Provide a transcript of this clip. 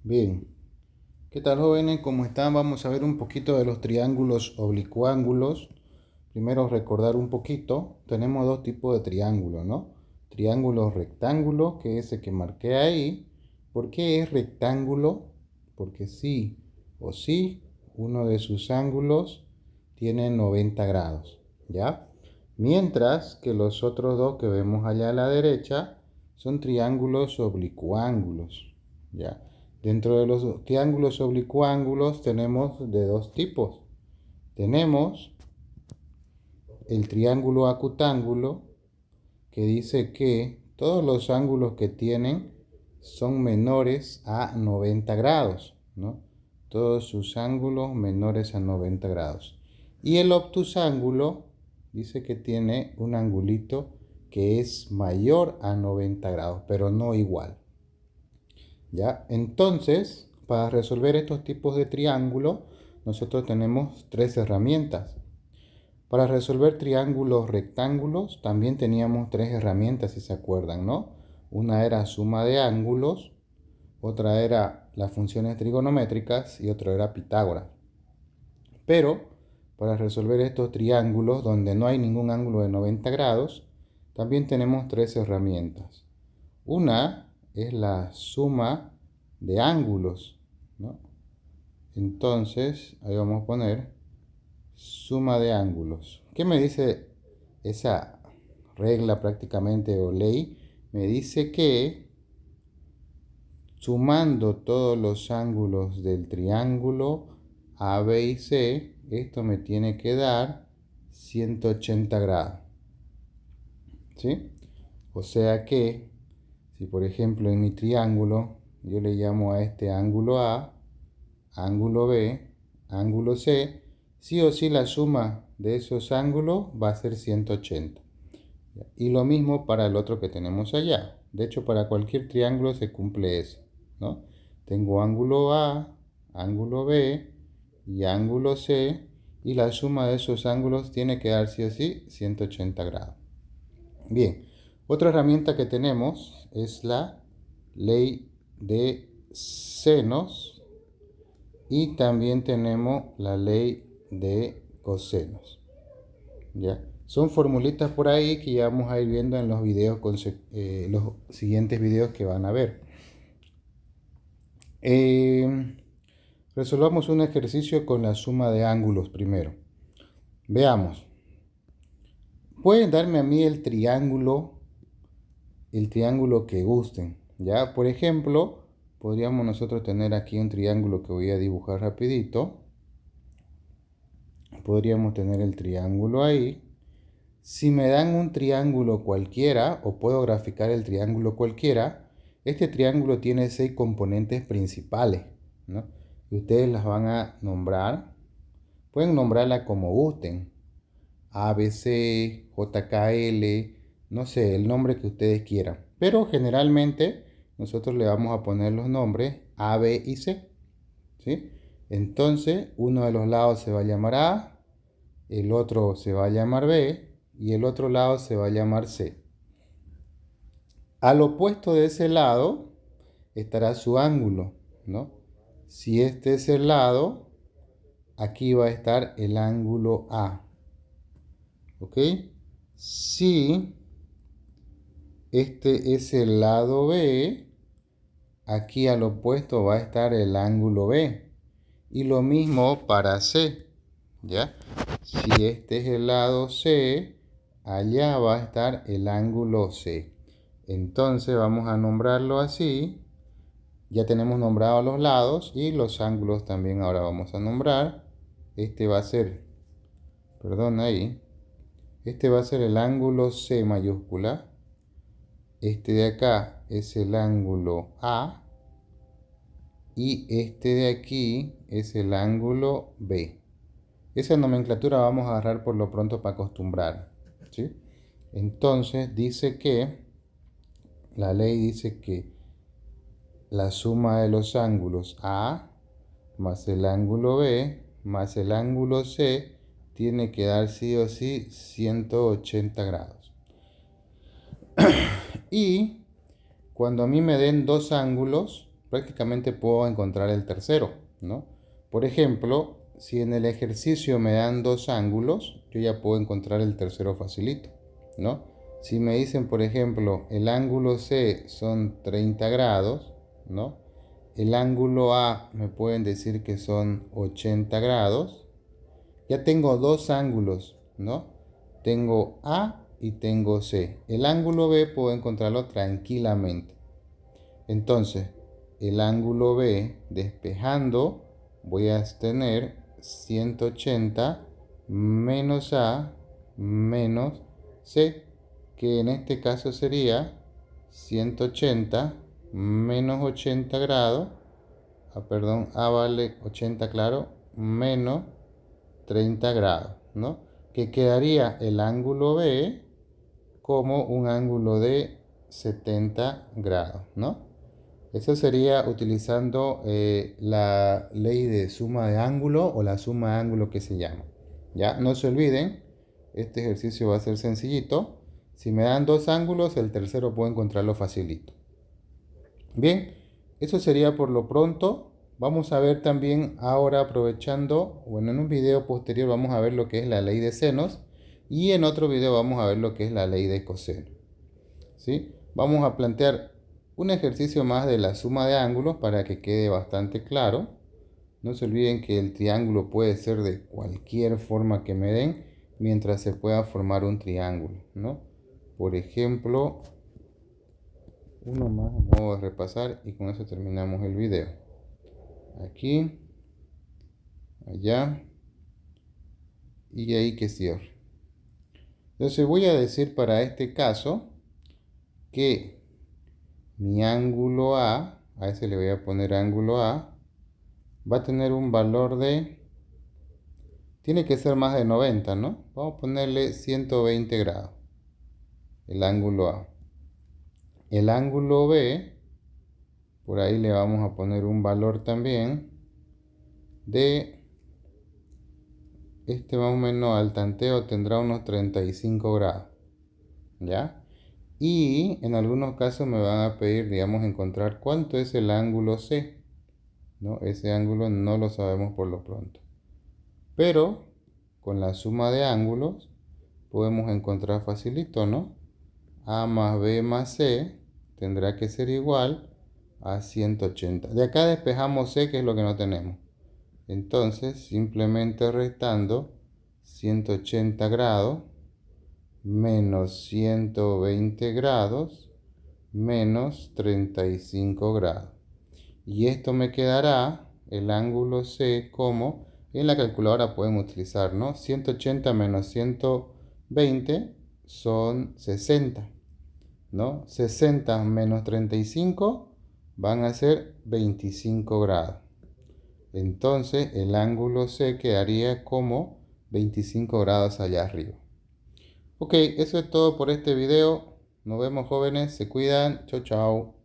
Bien, ¿qué tal jóvenes? ¿Cómo están? Vamos a ver un poquito de los triángulos oblicuángulos. Primero recordar un poquito, tenemos dos tipos de triángulos, ¿no? Triángulo rectángulo, que es el que marqué ahí. ¿Por qué es rectángulo? Porque sí o sí, uno de sus ángulos tiene 90 grados, ¿ya? Mientras que los otros dos que vemos allá a la derecha son triángulos oblicuángulos, ¿ya? Dentro de los triángulos oblicuángulos tenemos de dos tipos. Tenemos el triángulo acutángulo, que dice que todos los ángulos que tienen son menores a 90 grados, ¿no? Todos sus ángulos menores a 90 grados. Y el obtusángulo dice que tiene un angulito que es mayor a 90 grados, pero no igual. ¿Ya? Entonces, para resolver estos tipos de triángulos, nosotros tenemos tres herramientas. Para resolver triángulos rectángulos, también teníamos tres herramientas, si se acuerdan, ¿no? Una era suma de ángulos, otra era las funciones trigonométricas y otra era Pitágoras. Pero, para resolver estos triángulos donde no hay ningún ángulo de 90 grados, también tenemos tres herramientas. Una es la suma de ángulos, ¿no? Entonces, ahí vamos a poner suma de ángulos. ¿Qué me dice esa regla prácticamente o ley? Me dice que sumando todos los ángulos del triángulo A, B y C, esto me tiene que dar 180 grados. ¿Sí? O sea que, si por ejemplo en mi triángulo yo le llamo a este ángulo A, ángulo B, ángulo C, sí o sí la suma de esos ángulos va a ser 180. Y lo mismo para el otro que tenemos allá. De hecho, para cualquier triángulo se cumple eso, ¿no? Tengo ángulo A, ángulo B y ángulo C, y la suma de esos ángulos tiene que dar sí o sí 180 grados. Bien, otra herramienta que tenemos es la ley de senos y también tenemos la ley de cosenos. ¿Ya? Son formulitas por ahí que ya vamos a ir viendo en los videos, los siguientes videos que van a ver. Resolvamos un ejercicio con la suma de ángulos primero. Veamos. Pueden darme a mí el triángulo que gusten. ¿Ya? Por ejemplo, podríamos nosotros tener aquí un triángulo que voy a dibujar rapidito. Podríamos tener el triángulo ahí. Si me dan un triángulo cualquiera, o puedo graficar el triángulo cualquiera, este triángulo tiene 6 componentes principales, ¿no? Y ustedes las van a nombrar. Pueden nombrarla como gusten. ABC, JKL, no sé, el nombre que ustedes quieran. Pero generalmente nosotros le vamos a poner los nombres A, B y C, ¿sí? Entonces, uno de los lados se va a llamar A, el otro se va a llamar B y el otro lado se va a llamar C. Al opuesto de ese lado estará su ángulo, ¿no? Si este es el lado, aquí va a estar el ángulo A. ¿Ok? Si este es el lado B, aquí al opuesto va a estar el ángulo B. Y lo mismo para C, ¿ya? Si este es el lado C, allá va a estar el ángulo C. Entonces vamos a nombrarlo así. Ya tenemos nombrados los lados y los ángulos también ahora vamos a nombrar. Este va a ser, perdón ahí, este va a ser el ángulo C mayúscula. Este de acá es el ángulo A. Y este de aquí es el ángulo B. Esa nomenclatura vamos a agarrar por lo pronto para acostumbrar, ¿sí? Entonces dice que, la ley dice que la suma de los ángulos A más el ángulo B más el ángulo C tiene que dar sí o sí 180 grados. Y cuando a mí me den dos ángulos, prácticamente puedo encontrar el tercero, ¿no? Por ejemplo, si en el ejercicio me dan dos ángulos, yo ya puedo encontrar el tercero facilito, ¿no? Si me dicen, por ejemplo, el ángulo C son 30 grados, ¿no? El ángulo A me pueden decir que son 80 grados. Ya tengo dos ángulos, ¿no? Tengo A y tengo C. El ángulo B puedo encontrarlo tranquilamente. Entonces, el ángulo B despejando, voy a tener 180 menos A menos C, que en este caso sería 180 menos 80 grados, perdón, A vale 80, claro, menos 30 grados, ¿no? Que quedaría el ángulo B como un ángulo de 70 grados, ¿no? Eso sería utilizando la ley de suma de ángulo o la suma de ángulo que se llama. Ya, no se olviden, este ejercicio va a ser sencillito. Si me dan dos ángulos, el tercero puedo encontrarlo facilito. Bien, eso sería por lo pronto. Vamos a ver también ahora aprovechando, bueno, en un video posterior vamos a ver lo que es la ley de senos y en otro video vamos a ver lo que es la ley de coseno. ¿Sí? Vamos a plantear un ejercicio más de la suma de ángulos para que quede bastante claro. No se olviden que el triángulo puede ser de cualquier forma que me den mientras se pueda formar un triángulo, ¿no? Por ejemplo, uno más a modo de repasar y con eso terminamos el video. Aquí, allá y ahí que cierre. Entonces voy a decir para este caso que mi ángulo a ese le voy a poner ángulo A, va a tener un valor de, tiene que ser más de 90, ¿no? Vamos a ponerle 120 grados, el ángulo A. El ángulo B, por ahí le vamos a poner un valor también de, más o menos al tanteo tendrá unos 35 grados, ¿ya? Y en algunos casos me van a pedir, digamos, encontrar cuánto es el ángulo C, ¿no? Ese ángulo no lo sabemos por lo pronto. Pero con la suma de ángulos podemos encontrar facilito, ¿no? A más B más C tendrá que ser igual a 180. De acá despejamos C, que es lo que no tenemos. Entonces, simplemente restando 180 grados menos 120 grados menos 35 grados. Y esto me quedará el ángulo C como, en la calculadora pueden utilizar, ¿no? 180 menos 120 son 60, ¿no? 60 menos 35 van a ser 25 grados. Entonces el ángulo C quedaría como 25 grados allá arriba. Ok, eso es todo por este video. Nos vemos, jóvenes, se cuidan. Chau, chau.